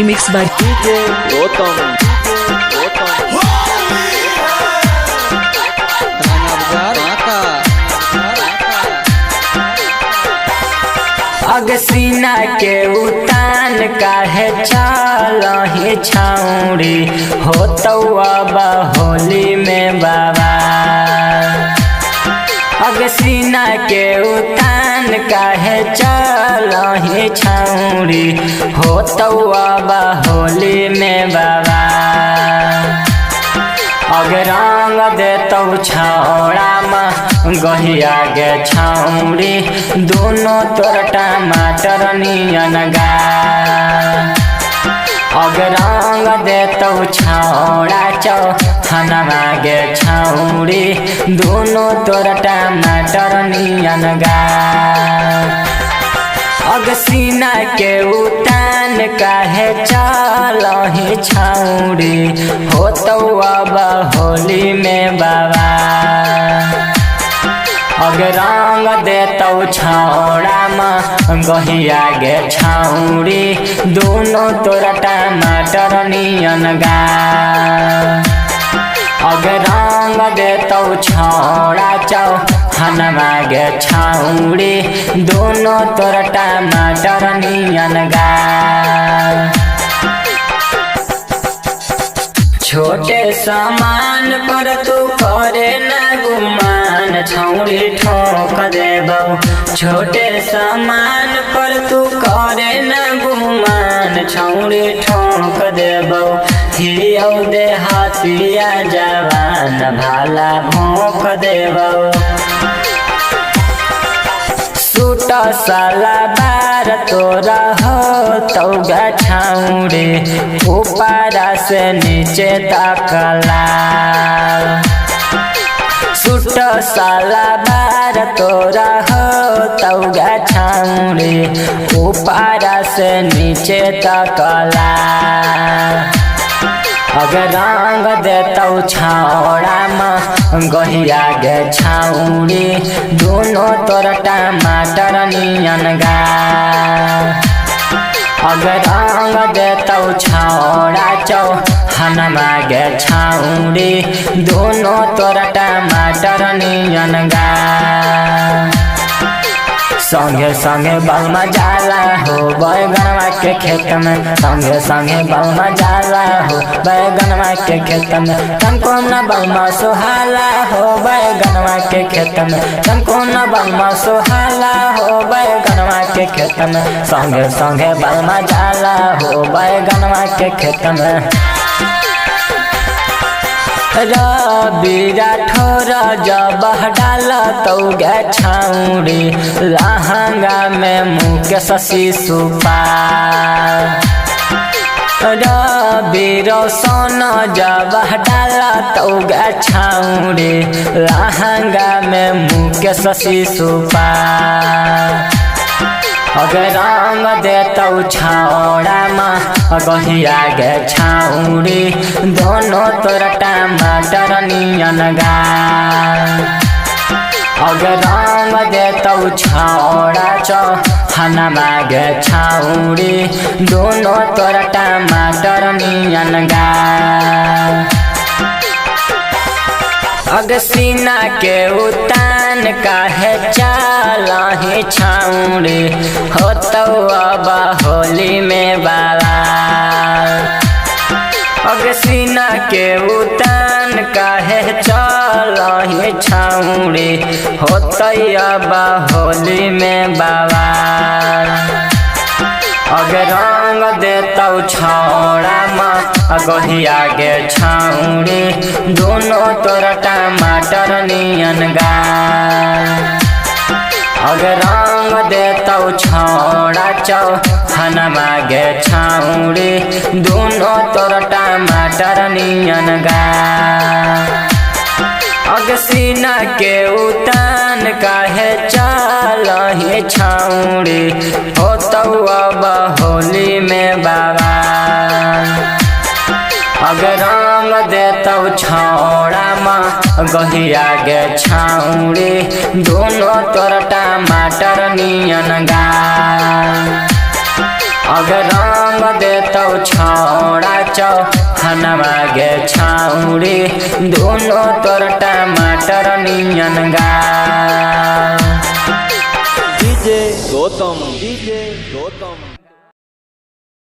Remix by DJ Gautam. अगसीना के उतान काहे चलही छौड़ी हो तो अब होली में बाबा। अगसीना के उतान काहे चलही छौड़ी हो तो अब होली में बाबा। अगर रंग देतौ छौड़ा में गहिया गे छौड़ी दोनों तोर टमाटर नियन गा। अगर रंग देतौ छौड़ा चौहनवा गे छौड़ी दोनों तोर टमाटर नियन गा। अगसीना के उतान काहे चलही छौड़ी हो तो अब होली में बाबा। अगर रंग देतौ छौड़ा में गहिया गे छौड़ी दोनों तोर टमाटर नियन गा। अगर रंग देतौ छौड़ा चौहनवा गे छौड़ी दोनों तोर टमाटर नियन गा। छोटे सामान पर तू करे न गुमान छौड़ी ठोक देबौ। छोटे सामान पर तू करे न गुमान छौड़ी ठोक देबौ। हियौ दे हाथिया जवान भाला भोंक देबौ। सूट साला बार तोरा हो तो गछौड़ी ऊपरा से नीचे तकला। सूट साला बार तोरा हो तो गछौड़ी ऊपरा से नीचे तकला। अगर रंग देतौ छौड़ा में गहिया गे छौड़ी दोनों तोर टमाटर नियन गा। अगर रंग देतौ छौड़ा चौहनवा गे छौड़ी दोनों तोर टमाटर नियन गा। संगे संगे बलमा जाला हो बैगनवा के खेत में। संगे संगे बलमा जाला हो बैगनवा के खेत में। तनको न बलमा सोहाला हो बैगनवा के खेत में। तनको न बलमा सोहाला हो बैगनवा के खेत में। संगे संगे बलमा जाला हो बैगनवा के खेत में। रवि राठौर जब डाल तो गे छौड़ी लहंगा में मुकेश शिशुपाल। रवि रोशन जब डाल तो गे छौड़ी लहंगा में मुकेश शिशुपाल। अगर रंग देतौ छौड़ा में गहिया गे छौड़ी दोनों तोर टमाटर नियन गा। अगर रंग देतौ छौड़ा चौहनवा गे छौड़ी दोनों तोर टमाटर नियन गा। अगसीना के उतान काहे चलही छौड़ी हो तो अब होली में बाबा। अगसीना के उतान काहे चलही छौड़ी हो तो अब होली में बाबा। अगर रंग देतौ छौड़ा में गहिया गे छौड़ी दोनों तोर टमाटर नियन गा। अगर रंग देतौ छौड़ा चौहनवा गे छौड़ी दोनों तोर टमाटर नियन गा। अगसीना के उतान काहे चलही छौड़ी हो तो अब होली में बाबा। अगर रंग देतौ छौड़ा में गहिया गे छौड़ी दोनों तोर टमाटर नियन गा। अगर रंग देतौ छौड़ा चौहनवा गे छौड़ी दोनों तोर टमाटर नियन गाल। डीजे गौतम